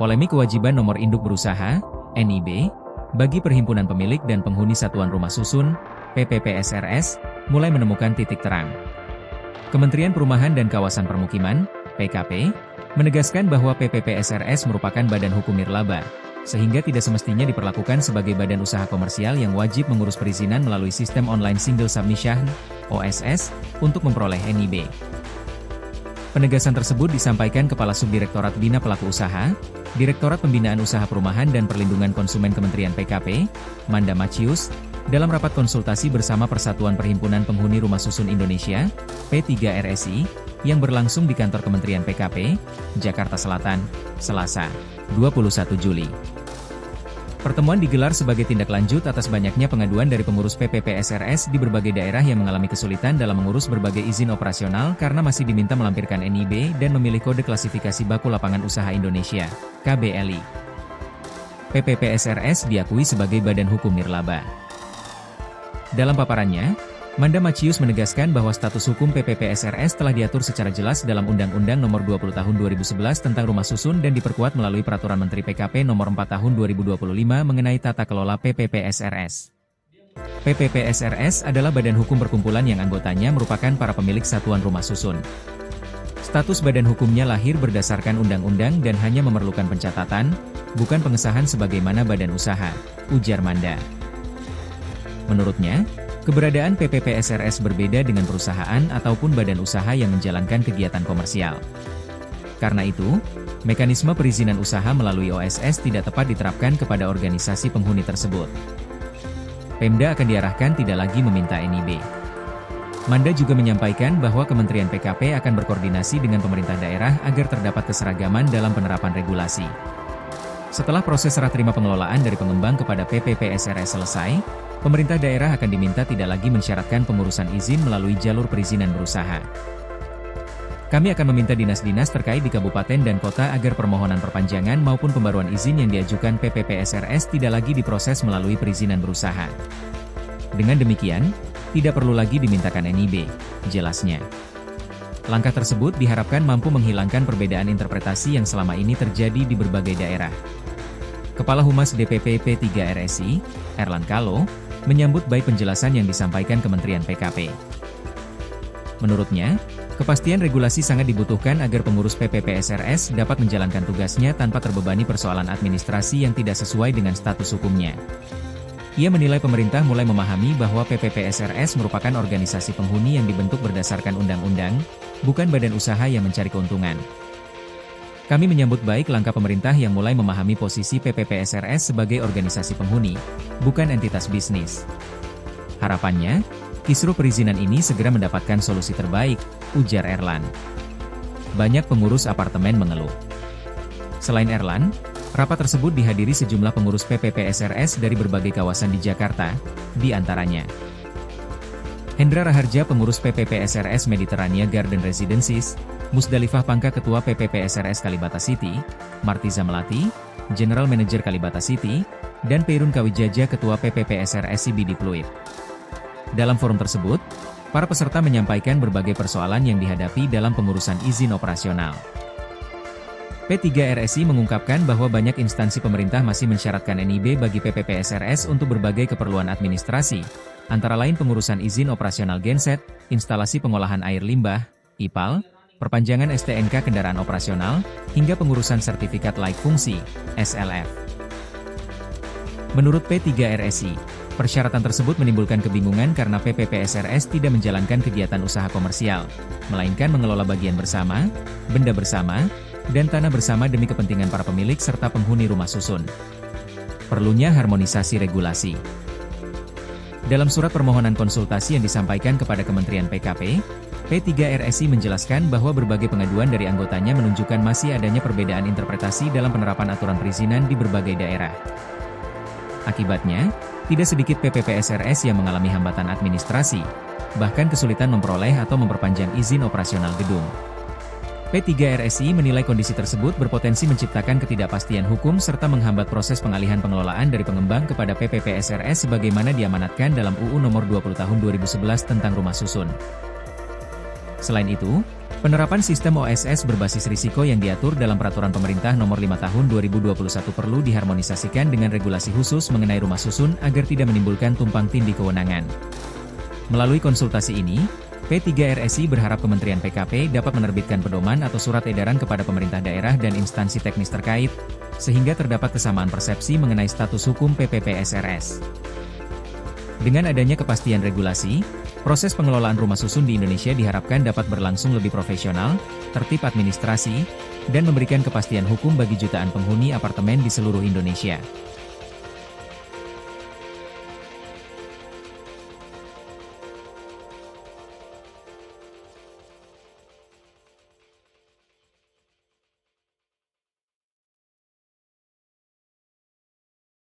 Polemik kewajiban nomor induk berusaha, NIB, bagi perhimpunan pemilik dan penghuni satuan rumah susun, PPPSRS, mulai menemukan titik terang. Kementerian Perumahan dan Kawasan Permukiman, PKP, menegaskan bahwa PPPSRS merupakan badan hukum nirlaba, sehingga tidak semestinya diperlakukan sebagai badan usaha komersial yang wajib mengurus perizinan melalui sistem online single submission, OSS, untuk memperoleh NIB. Penegasan tersebut disampaikan Kepala Subdirektorat Bina Pelaku Usaha, Direktorat Pembinaan Usaha Perumahan dan Perlindungan Konsumen Kementerian PKP, Manda Macius, dalam rapat konsultasi bersama Persatuan Perhimpunan Penghuni Rumah Susun Indonesia, P3RSI, yang berlangsung di kantor Kementerian PKP, Jakarta Selatan, Selasa, 21 Juli. Pertemuan digelar sebagai tindak lanjut atas banyaknya pengaduan dari pengurus PPPSRS di berbagai daerah yang mengalami kesulitan dalam mengurus berbagai izin operasional karena masih diminta melampirkan NIB dan memilih kode klasifikasi baku lapangan usaha Indonesia, KBLI. PPPSRS diakui sebagai badan hukum nirlaba. Dalam paparannya, Manda Macius menegaskan bahwa status hukum PPPSRS telah diatur secara jelas dalam Undang-Undang Nomor 20 Tahun 2011 tentang Rumah Susun dan diperkuat melalui Peraturan Menteri PKP Nomor 4 Tahun 2025 mengenai tata kelola PPPSRS. PPPSRS adalah badan hukum perkumpulan yang anggotanya merupakan para pemilik satuan rumah susun. Status badan hukumnya lahir berdasarkan undang-undang dan hanya memerlukan pencatatan, bukan pengesahan sebagaimana badan usaha, ujar Manda. Menurutnya, keberadaan PPPSRS berbeda dengan perusahaan ataupun badan usaha yang menjalankan kegiatan komersial. Karena itu, mekanisme perizinan usaha melalui OSS tidak tepat diterapkan kepada organisasi penghuni tersebut. Pemda akan diarahkan tidak lagi meminta NIB. Manda juga menyampaikan bahwa Kementerian PKP akan berkoordinasi dengan pemerintah daerah agar terdapat keseragaman dalam penerapan regulasi. Setelah proses serah terima pengelolaan dari pengembang kepada PPPSRS selesai, pemerintah daerah akan diminta tidak lagi mensyaratkan pengurusan izin melalui jalur perizinan berusaha. Kami akan meminta dinas-dinas terkait di kabupaten dan kota agar permohonan perpanjangan maupun pembaruan izin yang diajukan PPPSRS tidak lagi diproses melalui perizinan berusaha. Dengan demikian, tidak perlu lagi dimintakan NIB, jelasnya. Langkah tersebut diharapkan mampu menghilangkan perbedaan interpretasi yang selama ini terjadi di berbagai daerah. Kepala Humas DPP P3RSI, Erlan Kalo, menyambut baik penjelasan yang disampaikan Kementerian PKP. Menurutnya, kepastian regulasi sangat dibutuhkan agar pengurus PPPSRS dapat menjalankan tugasnya tanpa terbebani persoalan administrasi yang tidak sesuai dengan status hukumnya. Ia menilai pemerintah mulai memahami bahwa PPPSRS merupakan organisasi penghuni yang dibentuk berdasarkan undang-undang, bukan badan usaha yang mencari keuntungan. Kami menyambut baik langkah pemerintah yang mulai memahami posisi PPPSRS sebagai organisasi penghuni, bukan entitas bisnis. Harapannya, kisruh perizinan ini segera mendapatkan solusi terbaik, ujar Erlan. Banyak pengurus apartemen mengeluh. Selain Erlan, rapat tersebut dihadiri sejumlah pengurus PPPSRS dari berbagai kawasan di Jakarta, di antaranya Hendra Raharja, pengurus PPPSRS Mediterania Garden Residences, Musdalifah Pangka, Ketua PPPSRS Kalibata City, Martiza Melati, General Manager Kalibata City, dan Peirun Kawijaja, Ketua PPPSRS CBD Pluit. Dalam forum tersebut, para peserta menyampaikan berbagai persoalan yang dihadapi dalam pengurusan izin operasional. P3RSI mengungkapkan bahwa banyak instansi pemerintah masih mensyaratkan NIB bagi PPPSRS untuk berbagai keperluan administrasi, antara lain pengurusan izin operasional genset, instalasi pengolahan air limbah, IPAL, perpanjangan STNK kendaraan operasional, hingga pengurusan sertifikat laik fungsi, SLF. Menurut P3RSI, persyaratan tersebut menimbulkan kebingungan karena PPPSRS tidak menjalankan kegiatan usaha komersial, melainkan mengelola bagian bersama, benda bersama, dan tanah bersama demi kepentingan para pemilik serta penghuni rumah susun. Perlunya harmonisasi regulasi. Dalam surat permohonan konsultasi yang disampaikan kepada Kementerian PKP, P3RSI menjelaskan bahwa berbagai pengaduan dari anggotanya menunjukkan masih adanya perbedaan interpretasi dalam penerapan aturan perizinan di berbagai daerah. Akibatnya, tidak sedikit PPPSRS yang mengalami hambatan administrasi, bahkan kesulitan memperoleh atau memperpanjang izin operasional gedung. P3RSI menilai kondisi tersebut berpotensi menciptakan ketidakpastian hukum serta menghambat proses pengalihan pengelolaan dari pengembang kepada PPPSRS sebagaimana diamanatkan dalam UU Nomor 20 Tahun 2011 tentang Rumah Susun. Selain itu, penerapan sistem OSS berbasis risiko yang diatur dalam Peraturan Pemerintah Nomor 5 Tahun 2021 perlu diharmonisasikan dengan regulasi khusus mengenai rumah susun agar tidak menimbulkan tumpang tindih kewenangan. Melalui konsultasi ini, P3RSI berharap Kementerian PKP dapat menerbitkan pedoman atau surat edaran kepada pemerintah daerah dan instansi teknis terkait, sehingga terdapat kesamaan persepsi mengenai status hukum PPPSRS. Dengan adanya kepastian regulasi, proses pengelolaan rumah susun di Indonesia diharapkan dapat berlangsung lebih profesional, tertib administrasi, dan memberikan kepastian hukum bagi jutaan penghuni apartemen di seluruh Indonesia.